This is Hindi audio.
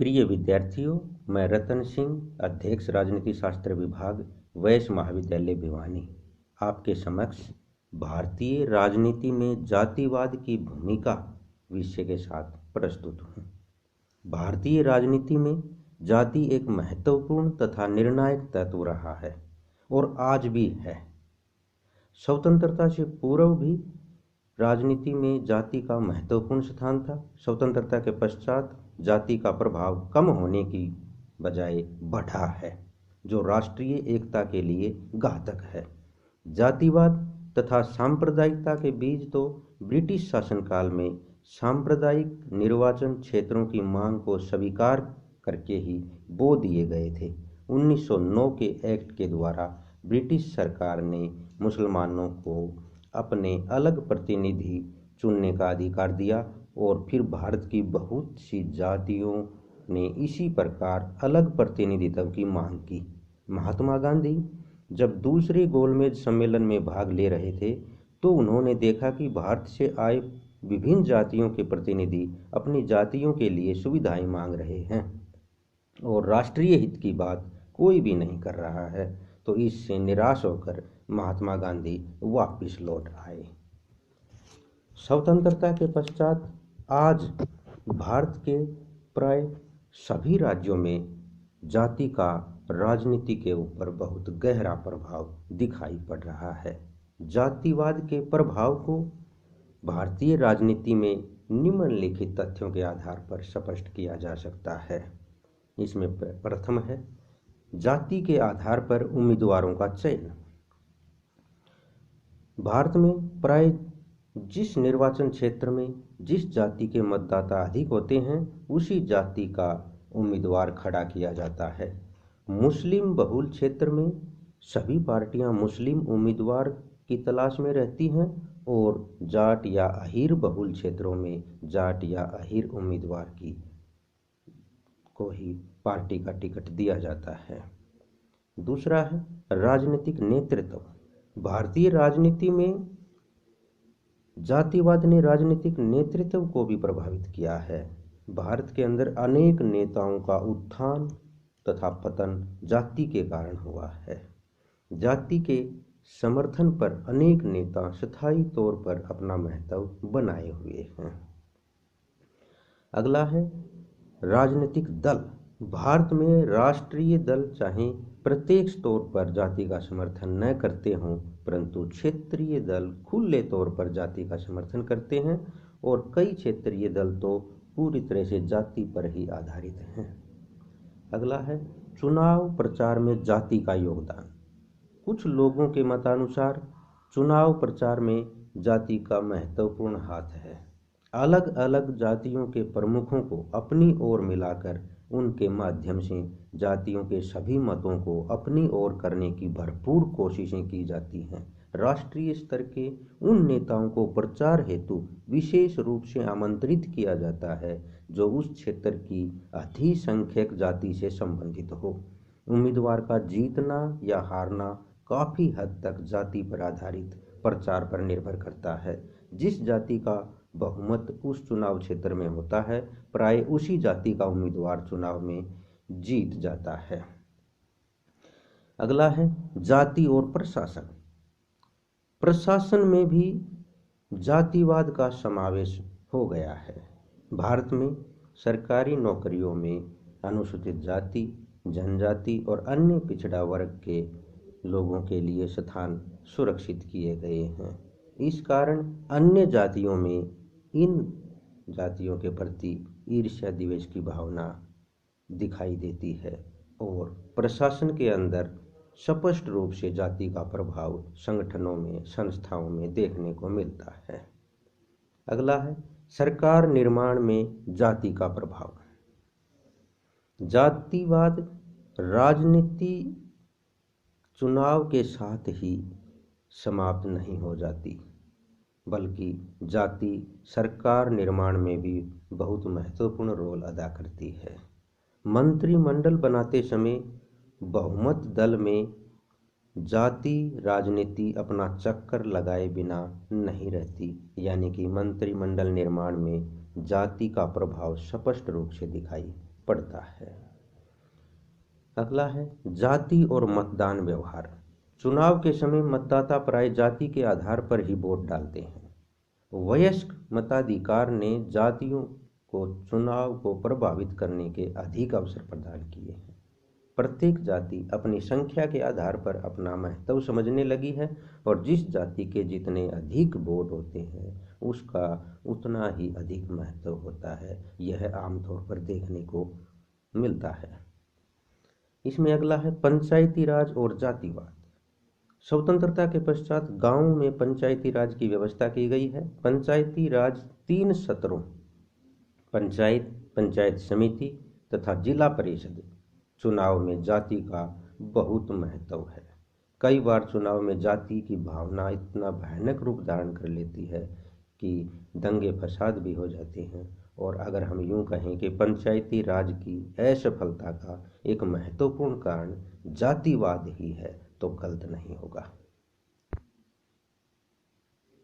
प्रिय विद्यार्थियों, मैं रतन सिंह, अध्यक्ष राजनीति शास्त्र विभाग, वैश्य महाविद्यालय भिवानी, आपके समक्ष भारतीय राजनीति में जातिवाद की भूमिका विषय के साथ प्रस्तुत हूँ। भारतीय राजनीति में जाति एक महत्वपूर्ण तथा निर्णायक तत्व रहा है और आज भी है। स्वतंत्रता से पूर्व भी राजनीति में जाति का महत्वपूर्ण स्थान था। स्वतंत्रता के पश्चात जाति का प्रभाव कम होने की बजाय बढ़ा है, जो राष्ट्रीय एकता के लिए घातक है। जातिवाद तथा सांप्रदायिकता के बीज तो ब्रिटिश शासनकाल में सांप्रदायिक निर्वाचन क्षेत्रों की मांग को स्वीकार करके ही बो दिए गए थे। 1909 के एक्ट के द्वारा ब्रिटिश सरकार ने मुसलमानों को अपने अलग प्रतिनिधि चुनने का अधिकार दिया और फिर भारत की बहुत सी जातियों ने इसी प्रकार अलग प्रतिनिधित्व की मांग की। महात्मा गांधी जब दूसरे गोलमेज सम्मेलन में भाग ले रहे थे तो उन्होंने देखा कि भारत से आए विभिन्न जातियों के प्रतिनिधि अपनी जातियों के लिए सुविधाएं मांग रहे हैं और राष्ट्रीय हित की बात कोई भी नहीं कर रहा है। तो इससे निराश होकर महात्मा गांधी वापस लौट आए। स्वतंत्रता के पश्चात आज भारत के प्राय सभी राज्यों में जाति का राजनीति के ऊपर बहुत गहरा प्रभाव दिखाई पड़ रहा है। जातिवाद के प्रभाव को भारतीय राजनीति में निम्नलिखित तथ्यों के आधार पर स्पष्ट किया जा सकता है। इसमें प्रथम है जाति के आधार पर उम्मीदवारों का चयन। भारत में प्राय जिस निर्वाचन क्षेत्र में जिस जाति के मतदाता अधिक होते हैं उसी जाति का उम्मीदवार खड़ा किया जाता है। मुस्लिम बहुल क्षेत्र में सभी पार्टियां मुस्लिम उम्मीदवार की तलाश में रहती हैं और जाट या अहीर बहुल क्षेत्रों में जाट या अहीर उम्मीदवार को ही पार्टी का टिकट दिया जाता है। दूसरा है राजनीतिक नेतृत्व। भारतीय राजनीति में जातिवाद ने राजनीतिक नेतृत्व को भी प्रभावित किया है। भारत के अंदर अनेक नेताओं का उत्थान तथा पतन जाति के कारण हुआ है। जाति के समर्थन पर अनेक नेता स्थायी तौर पर अपना महत्व बनाए हुए हैं। अगला है राजनीतिक दल। भारत में राष्ट्रीय दल चाहे प्रत्येक तौर पर जाति का समर्थन न करते हों, परंतु क्षेत्रीय दल खुले तौर पर जाति का समर्थन करते हैं और कई क्षेत्रीय दल तो पूरी तरह से जाति पर ही आधारित हैं। अगला है चुनाव प्रचार में जाति का योगदान। कुछ लोगों के मतानुसार चुनाव प्रचार में जाति का महत्वपूर्ण हाथ है। अलग अलग जातियों के प्रमुखों को अपनी ओर मिलाकर उनके माध्यम से जातियों के सभी मतों को अपनी ओर करने की भरपूर कोशिशें की जाती हैं। राष्ट्रीय स्तर के उन नेताओं को प्रचार हेतु विशेष रूप से आमंत्रित किया जाता है जो उस क्षेत्र की अधिसंख्यक जाति से संबंधित हो। उम्मीदवार का जीतना या हारना काफी हद तक जाति पर आधारित प्रचार पर निर्भर करता है। जिस जाति का बहुमत उस चुनाव क्षेत्र में होता है, प्राय उसी जाति का उम्मीदवार चुनाव में जीत जाता है। अगला है जाति और प्रशासन। प्रशासन में भी जातिवाद का समावेश हो गया है। भारत में सरकारी नौकरियों में अनुसूचित जाति, जनजाति और अन्य पिछड़ा वर्ग के लोगों के लिए स्थान सुरक्षित किए गए हैं। इस कारण अन्य जातियों में इन जातियों के प्रति ईर्ष्या द्वेष की भावना दिखाई देती है और प्रशासन के अंदर स्पष्ट रूप से जाति का प्रभाव संगठनों में, संस्थाओं में देखने को मिलता है। अगला है सरकार निर्माण में जाति का प्रभाव। जातिवाद राजनीति चुनाव के साथ ही समाप्त नहीं हो जाती, बल्कि जाति सरकार निर्माण में भी बहुत महत्वपूर्ण रोल अदा करती है। मंत्रिमंडल बनाते समय बहुमत दल में जाति राजनीति अपना चक्कर लगाए बिना नहीं रहती, यानी कि मंत्रिमंडल निर्माण में जाति का प्रभाव स्पष्ट रूप से दिखाई पड़ता है। अगला है जाति और मतदान व्यवहार। चुनाव के समय मतदाता प्राय जाति के आधार पर ही वोट डालते हैं। वयस्क मताधिकार ने जातियों को चुनाव को प्रभावित करने के अधिक अवसर प्रदान किए हैं। प्रत्येक जाति अपनी संख्या के आधार पर अपना महत्व समझने लगी है और जिस जाति के जितने अधिक वोट होते हैं उसका उतना ही अधिक महत्व होता है। यह आमतौर पर देखने को मिलता है। इसमें अगला है पंचायती राज और जातिवाद। स्वतंत्रता के पश्चात गांवों में पंचायती राज की व्यवस्था की गई है। पंचायती राज 3 सत्रों पंचायत, पंचायत समिति तथा जिला परिषद चुनाव में जाति का बहुत महत्व है। कई बार चुनाव में जाति की भावना इतना भयानक रूप धारण कर लेती है कि दंगे फसाद भी हो जाते हैं। और अगर हम यूं कहें कि पंचायती राज की असफलता का एक महत्वपूर्ण कारण जातिवाद ही है तो गलत नहीं होगा।